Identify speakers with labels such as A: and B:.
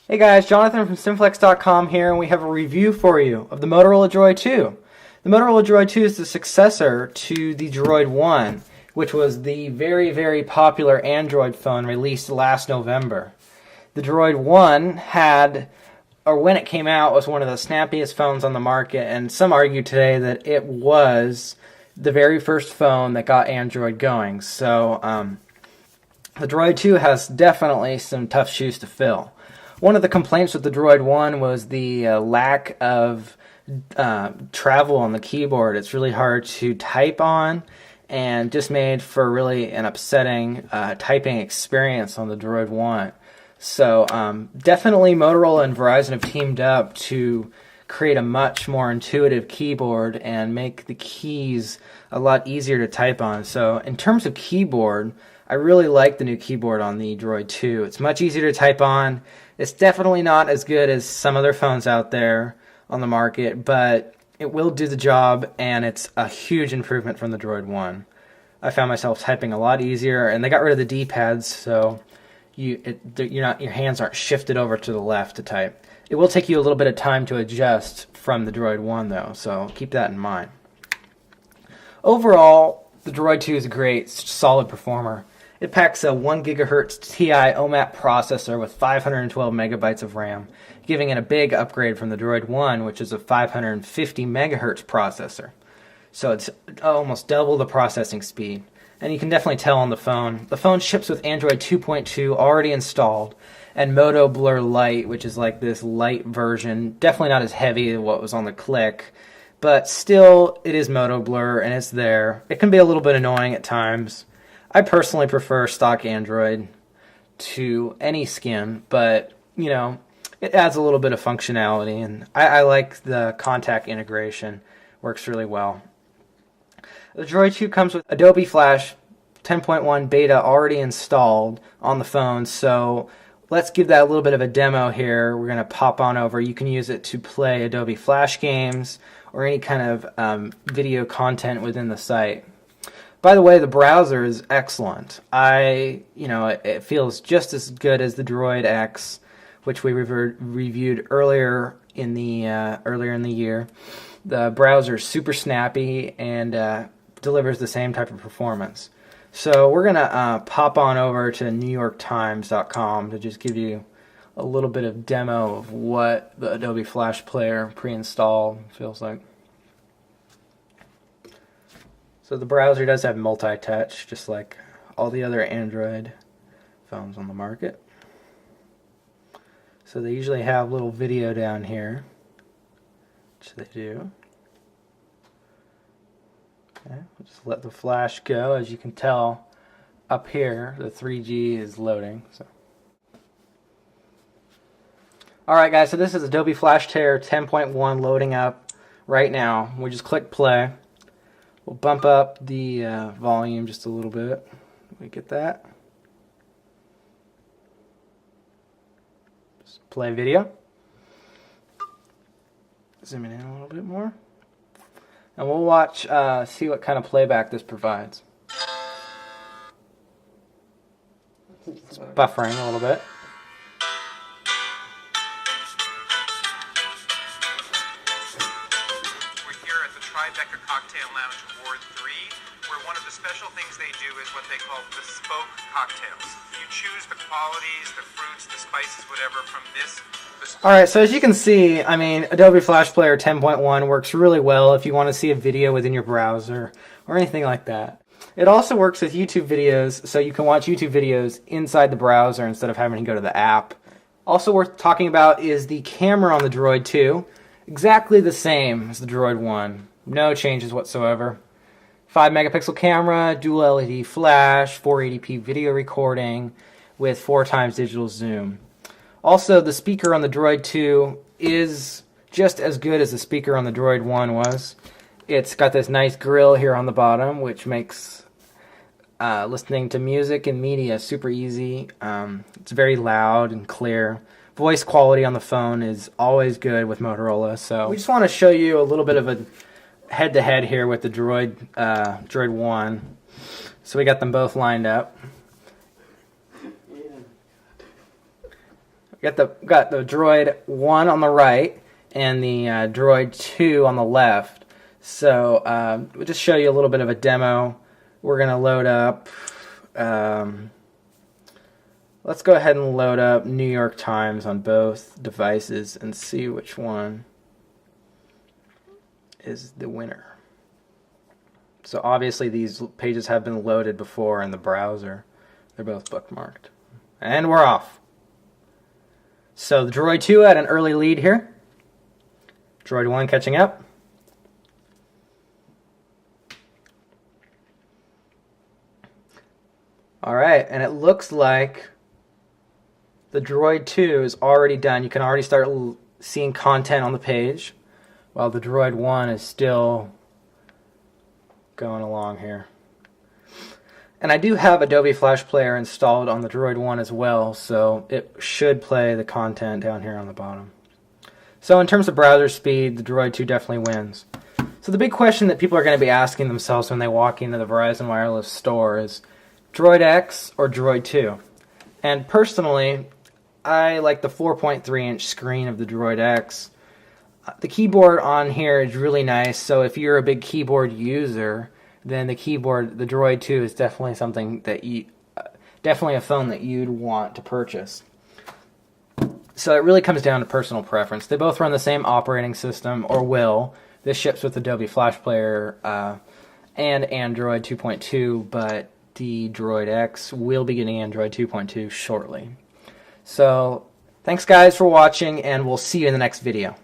A: Hey guys, Jonathan from Simflex.com here, and we have a review for you of the Motorola Droid 2. The Motorola Droid 2 is the successor to the Droid 1, which was the very popular Android phone released last November. The Droid 1 had, or when it came out, was one of the snappiest phones on the market, and some argue today that it was the very first phone that got Android going. So, the Droid 2 has definitely some tough shoes to fill. One of the complaints with the Droid 1 was the lack of travel on the keyboard. It's really hard to type on and just made for really an upsetting typing experience on the Droid 1. So definitely Motorola and Verizon have teamed up to create a much more intuitive keyboard and make the keys a lot easier to type on. So in terms of keyboard, I really like the new keyboard on the Droid 2. It's much easier to type on. It's definitely not as good as some other phones out there on the market, but it will do the job, and it's a huge improvement from the Droid 1. I found myself typing a lot easier, and they got rid of the D-pads, so your hands aren't shifted over to the left to type. It will take you a little bit of time to adjust from the Droid 1, though, so keep that in mind. Overall, the Droid 2 is a great, solid performer. It packs a 1 GHz Ti OMAP processor with 512 megabytes of RAM, giving it a big upgrade from the Droid 1, which is a 550 megahertz processor. So it's almost double the processing speed. And you can definitely tell on the phone. The phone ships with Android 2.2 already installed, and Moto Blur Lite, which is like this light version. Definitely not as heavy as what was on the Click, but still, it is Moto Blur, and it's there. It can be a little bit annoying at times. I personally prefer stock Android to any skin, but, you know, it adds a little bit of functionality, and I like the contact integration. Works really well. The Droid 2 comes with Adobe Flash 10.1 beta already installed on the phone, so let's give that a little bit of a demo here. We're going to pop on over. You can use it to play Adobe Flash games or any kind of video content within the site. By the way, the browser is excellent. It feels just as good as the Droid X, which we reviewed earlier in the year. The browser is super snappy and delivers the same type of performance. So we're gonna pop on over to NewYorkTimes.com to just give you a little bit of demo of what the Adobe Flash Player pre-installed feels like. So the browser does have multi-touch, just like all the other Android phones on the market. So they usually have a little video down here, which they do. Okay, we'll just let the flash go. As you can tell, up here, the 3G is loading. Alright guys, so this is Adobe Flash Player 10.1 loading up right now. We just click play. We'll bump up the volume just a little bit. We get that. Just play video. Zoom in a little bit more. And we'll watch, see what kind of playback this provides. It's buffering a little bit.
B: Cocktail Lounge Ward 3, where one of the special things they do is what they call bespoke cocktails. You choose the qualities, the fruits, the spices, whatever from this.
A: Alright, so as you can see, I mean, Adobe Flash Player 10.1 works really well if you want to see a video within your browser or anything like that. It also works with YouTube videos, so you can watch YouTube videos inside the browser instead of having to go to the app. Also worth talking about is the camera on the Droid 2. Exactly the same as the Droid 1. No changes whatsoever. 5 megapixel camera, dual LED flash, 480p video recording with 4 times digital zoom. Also, the speaker on the Droid 2 is just as good as the speaker on the Droid 1 was. It's got this nice grill here on the bottom, which makes listening to music and media super easy. It's very loud and clear. Voice quality on the phone is always good with Motorola. So we just want to show you a little bit of a head-to-head here with the Droid 1. So we got them both lined up. We got the Droid 1 on the right and the Droid 2 on the left. So we'll just show you a little bit of a demo. We're going to load up. Let's go ahead and load up New York Times on both devices and see which one is the winner. So obviously these pages have been loaded before in the browser. They're both bookmarked. And we're off. So the Droid 2 had an early lead here. Droid 1 catching up. Alright, and it looks like the Droid 2 is already done. You can already start seeing content on the page, while the Droid 1 is still going along here. And I do have Adobe Flash Player installed on the Droid 1 as well, so it should play the content down here on the bottom. So in terms of browser speed, the Droid 2 definitely wins. So the big question that people are going to be asking themselves when they walk into the Verizon Wireless store is Droid X or Droid 2? And personally, I like the 4.3-inch screen of the Droid X. The keyboard on here is really nice, so if you're a big keyboard user, then the Droid 2 is definitely something that definitely a phone that you'd want to purchase. So it really comes down to personal preference. They both run the same operating system, or will. This ships with Adobe Flash Player and Android 2.2, but the Droid X will be getting Android 2.2 shortly. So thanks guys for watching, and we'll see you in the next video.